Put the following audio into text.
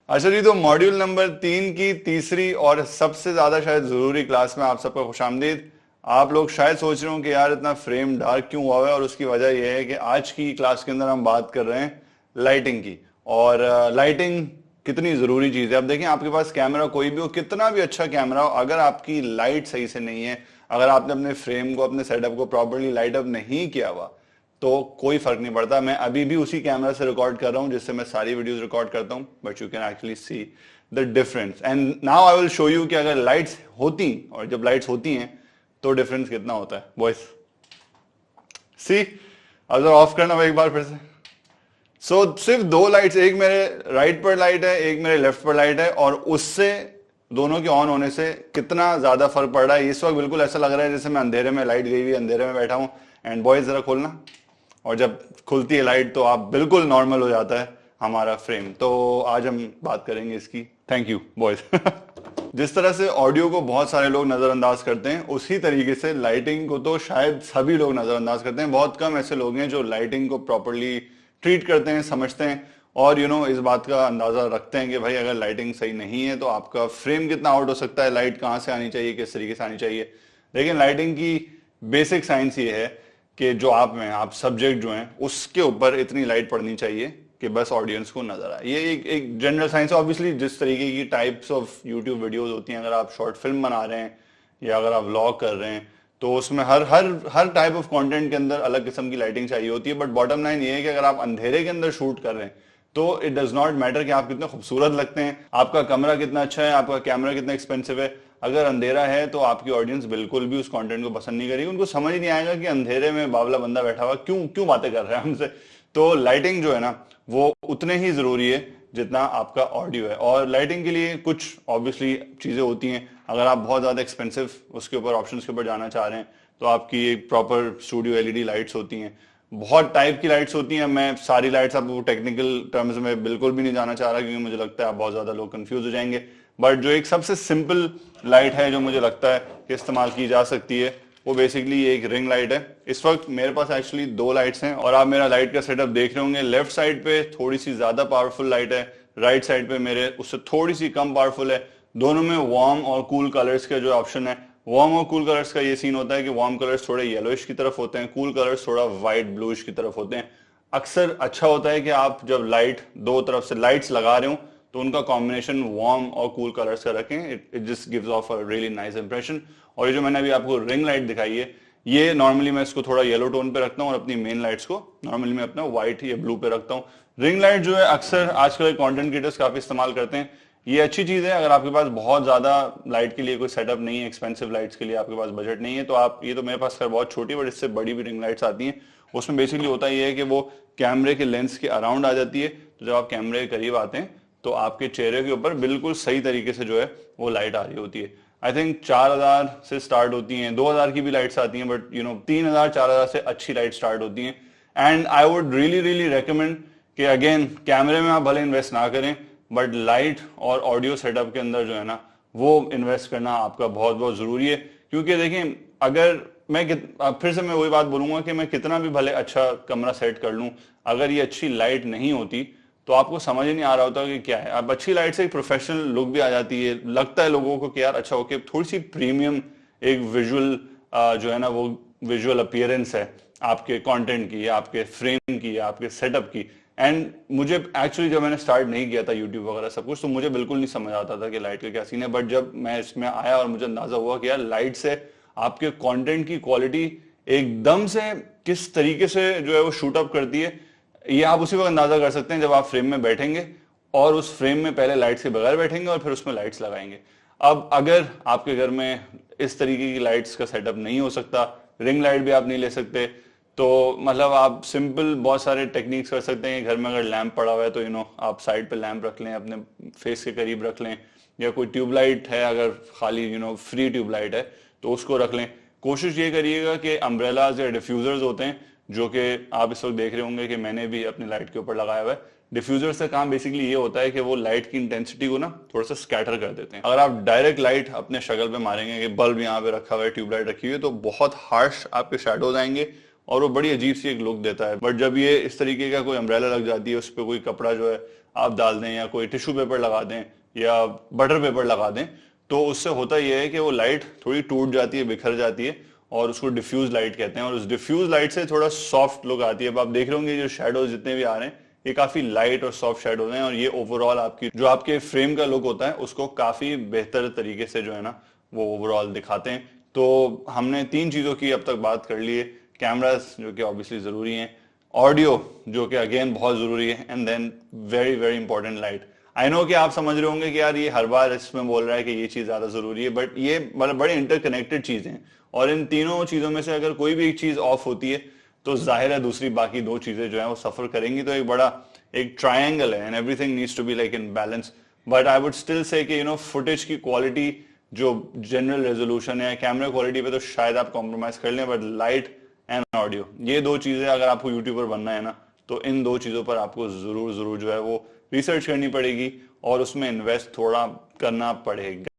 अच्छा जी, तो module number 3 की तीसरी और सबसे ज्यादा शायद जरूरी क्लास में आप सबका खुशामदीद। आप लोग शायद सोच रहे हो कि यार इतना फ्रेम डार्क क्यों हुआ है, और उसकी वजह यह है कि आज की क्लास के अंदर हम बात कर रहे हैं लाइटिंग की। और लाइटिंग कितनी जरूरी चीज है। अब देखें, आपके पास कैमरा कोई भी हो, कितना भी अच्छा कैमरा हो, अगर आपकी लाइट सही से नहीं है, अगर आपने अपने फ्रेम को, अपने सेटअप को प्रॉपरली लाइट अप नहीं किया हुआ, तो कोई फर्क नहीं पड़ता। मैं अभी भी उसी कैमरा से रिकॉर्ड कर रहा हूं जिससे मैं सारी वीडियोस रिकॉर्ड करता हूं, but you can actually see the difference. And now I will show you कि अगर लाइट्स होती, और जब लाइट्स होती हैं तो डिफरेंस कितना होता है बॉयस। सी, अब ऑफ करना भाई एक बार फिर से। सिर्फ दो लाइट्स, एक मेरे राइट पर लाइट है, एक मेरे लेफ्ट पर लाइट है, और उससे दोनों के ऑन होने से कितना ज्यादा फर्क पड़ रहा है। इस वक्त बिल्कुल ऐसा लग रहा है जैसे मैं अंधेरे में, लाइट गई हुई अंधेरे में बैठा हूं। एंड बॉयज जरा खोलना, और जब खुलती है लाइट तो आप बिल्कुल नॉर्मल हो जाता है हमारा फ्रेम। तो आज हम बात करेंगे इसकी। Thank you boys. जिस तरह से ऑडियो को बहुत सारे लोग नजरअंदाज करते हैं, उसी तरीके से लाइटिंग को तो शायद सभी लोग नजरअंदाज करते हैं। बहुत कम ऐसे लोग हैं जो लाइटिंग को प्रॉपरली ट्रीट करते हैं, समझते हैं, और इस बात का अंदाजा रखते हैं कि भाई अगर लाइटिंग सही नहीं है तो आपका फ्रेम कितना आउट हो सकता है, लाइट कहां से आनी चाहिए, किस तरीके से आनी चाहिए। लेकिन लाइटिंग की बेसिक साइंस ये है कि जो आप सब्जेक्ट जो हैं उसके ऊपर इतनी लाइट पड़नी चाहिए कि बस ऑडियंस को नजर आए। ये एक जनरल साइंस है। ऑब्वियसली जिस तरीके की टाइप्स ऑफ यूट्यूब वीडियोस होती हैं, अगर आप शॉर्ट फिल्म बना रहे हैं या अगर आप व्लॉग कर रहे हैं, तो उसमें हर हर हर टाइप ऑफ कंटेंट के अंदर अलग किस्म की लाइटिंग चाहिए होती है। बट बॉटम लाइन ये है कि अगर आप अंधेरे के अंदर शूट कर रहे हैं तो इट डज नॉट मैटर कि आप कितने खूबसूरत लगते हैं, आपका कमरा कितना अच्छा है, आपका कैमरा कितना एक्सपेंसिव है। अगर अंधेरा है तो आपकी ऑडियंस बिल्कुल भी उस कंटेंट को पसंद नहीं करेगी। उनको समझ ही नहीं आएगा कि अंधेरे में बावला बंदा बैठा हुआ क्यों क्यों बातें कर रहा है हमसे। तो लाइटिंग जो है ना, वो उतने ही जरूरी है जितना आपका ऑडियो है। और लाइटिंग के लिए कुछ ऑब्वियसली चीजें होती हैं। अगर आप बहुत ज्यादा एक्सपेंसिव उसके ऊपर ऑप्शंस के ऊपर जाना चाह रहे हैं तो आपकी एक प्रॉपर स्टूडियो एलईडी लाइट्स होती हैं। बहुत टाइप की लाइट्स होती हैं। मैं सारी लाइट्स आपको टेक्निकल टर्म्स में बिल्कुल भी नहीं जाना चाह रहा, क्योंकि मुझे लगता है आप बहुत ज्यादा लोग कंफ्यूज हो जाएंगे। बट जो एक सबसे सिंपल लाइट है जो मुझे लगता है कि इस्तेमाल की जा सकती है, वो बेसिकली एक रिंग लाइट है। इस वक्त मेरे पास एक्चुअली दो लाइट्स हैं, और आप मेरा लाइट का सेटअप देख रहे होंगे। लेफ्ट साइड पे थोड़ी सी ज्यादा पावरफुल लाइट है, राइट साइड पे मेरे उससे थोड़ी सी कम पावरफुल है। दोनों में वार्म और कूल कलर्स का जो ऑप्शन है, वार्म और कूल कलर्स का ये सीन होता है कि वार्म कलर्स थोड़े येलोइश की तरफ होते हैं, कूल कलर्स थोड़ा व्हाइट ब्लूइश की तरफ होते हैं। अक्सर अच्छा होता है कि आप जब लाइट दो तरफ से लाइट्स लगा रहे हो तो उनका कॉम्बिनेशन वार्म और कूल कलर्स का रखें। It just gives of a really nice impression. और ये जो मैंने अभी आपको रिंग लाइट दिखाई है, ये नॉर्मली मैं इसको थोड़ा येलो टोन पे रखता हूँ, और अपनी मेन लाइट्स को नॉर्मली मैं अपना व्हाइट या ब्लू पे रखता हूँ। रिंग लाइट जो है अक्सर आजकल कंटेंट क्रिएटर्स काफी इस्तेमाल करते हैं। ये अच्छी चीज है। अगर आपके पास बहुत ज्यादा लाइट के लिए कोई सेटअप नहीं है, एक्सपेंसिव लाइट्स के लिए आपके पास बजट नहीं है, तो आप, ये तो मेरे पास खैर बहुत छोटी बट इससे बड़ी भी रिंग लाइट्स आती हैं। उसमें बेसिकली होता ये है कि वो कैमरे के लेंस के अराउंड आ जाती है। तो जब आप कैमरे के करीब आते हैं तो आपके चेहरे के ऊपर बिल्कुल सही तरीके से जो है वो लाइट आ रही होती है। आई थिंक 4000 से स्टार्ट होती हैं, 2000 की भी लाइट्स आती हैं, बट 3000 4000 से अच्छी लाइट स्टार्ट होती हैं। And I would really really recommend कि अगेन कैमरे में आप भले इन्वेस्ट ना करें, बट लाइट और ऑडियो सेटअप के अंदर जो है ना, वो इन्वेस्ट करना आपका बहुत बहुत जरूरी है। क्योंकि देखें, अगर अब फिर से मैं वही बात बोलूंगा कि मैं कितना भी भले अच्छा कमरा सेट कर लूं, अगर ये अच्छी लाइट नहीं होती तो आपको समझ ही नहीं आ रहा होता कि क्या है। अब अच्छी लाइट से एक प्रोफेशनल लुक भी आ जाती है, लगता है लोगों को कि यार अच्छा ओके, थोड़ी सी प्रीमियम एक विजुअल जो है ना, वो विजुअल अपीयरेंस है आपके कंटेंट की, आपके फ्रेम की, आपके सेटअप की। एंड मुझे एक्चुअली जब मैंने स्टार्ट नहीं किया था यूट्यूब वगैरह सब कुछ, तो मुझे बिल्कुल नहीं समझ आता था कि लाइट का क्या सीन है। बट जब मैं इसमें आया और मुझे अंदाजा हुआ कि यार लाइट से आपके कंटेंट की क्वालिटी एकदम से किस तरीके से जो है वो शूट अप करती है, ये आप उसी वक्त अंदाजा कर सकते हैं जब आप फ्रेम में बैठेंगे और उस फ्रेम में पहले लाइट्स के बगैर बैठेंगे और फिर उसमें लाइट्स लगाएंगे। अब अगर आपके घर में इस तरीके की लाइट्स का सेटअप नहीं हो सकता, रिंग लाइट भी आप नहीं ले सकते, तो मतलब आप सिंपल बहुत सारे टेक्निक्स कर सकते हैं। घर में अगर लैंप पड़ा हुआ है तो आप साइड पे लैंप रख लें, अपने फेस के करीब रख लें, या कोई ट्यूबलाइट है अगर खाली फ्री ट्यूबलाइट है तो उसको रख लें। कोशिश ये करिएगा कि अम्ब्रेलाज या डिफ्यूजर्स होते हैं, जो कि आप इस वक्त देख रहे होंगे कि मैंने भी अपनी लाइट के ऊपर लगाया हुआ है। डिफ्यूजर से काम बेसिकली ये होता है कि वो लाइट की इंटेंसिटी को ना थोड़ा सा स्कैटर कर देते हैं। अगर आप डायरेक्ट लाइट अपने शक्ल पे मारेंगे कि बल्ब यहाँ पे रखा हुआ है, ट्यूबलाइट रखी हुई है, तो बहुत हार्श आपके शैडोज आएंगे और वो बड़ी अजीब सी एक लुक देता है। बट जब ये इस तरीके का कोई अम्ब्रेला लग जाती है, उस पर कोई कपड़ा जो है आप डाल दें या कोई टिश्यू पेपर लगा दें या बटर पेपर लगा दें, तो उससे होता यह है कि वो लाइट थोड़ी टूट जाती है, बिखर जाती है, और उसको डिफ्यूज लाइट कहते हैं। और उस डिफ्यूज लाइट से थोड़ा सॉफ्ट लुक आती है। अब आप देख रहे होंगे जो शेडोज जितने भी आ रहे हैं ये काफी लाइट और सॉफ्ट शेडोज हैं, और ये ओवरऑल आपकी जो आपके फ्रेम का लुक होता है उसको काफी बेहतर तरीके से जो है ना वो ओवरऑल दिखाते हैं। तो हमने 3 चीजों की अब तक बात कर ली है। कैमरास जो कि ऑब्वियसली जरूरी हैं, ऑडियो जो कि अगेन बहुत जरूरी है, and then very very important light. I know कि आप समझ रहे होंगे कि यार ये हर बार इसमें बोल रहा है कि ये चीज ज्यादा जरूरी है, बट ये मतलब बड़े इंटरकनेक्टेड चीजें हैं, और इन तीनों चीजों में से अगर कोई भी एक चीज ऑफ होती है तो जाहिर है दूसरी बाकी 2 चीजें जो है वो सफर करेंगी। तो एक बड़ा एक ट्रायंगल है, and everything needs to be like in balance. But I would still say कि फुटेज की क्वालिटी, जो जनरल रेजोल्यूशन है, कैमरा क्वालिटी पे तो शायद आप कॉम्प्रोमाइज कर लें, बट लाइट एंड ऑडियो, ये 2 चीजें अगर आपको यूट्यूबर बनना है ना, तो इन 2 चीजों पर आपको जरूर जरूर जो है वो रिसर्च करनी पड़ेगी और उसमें इन्वेस्ट थोड़ा करना पड़ेगा।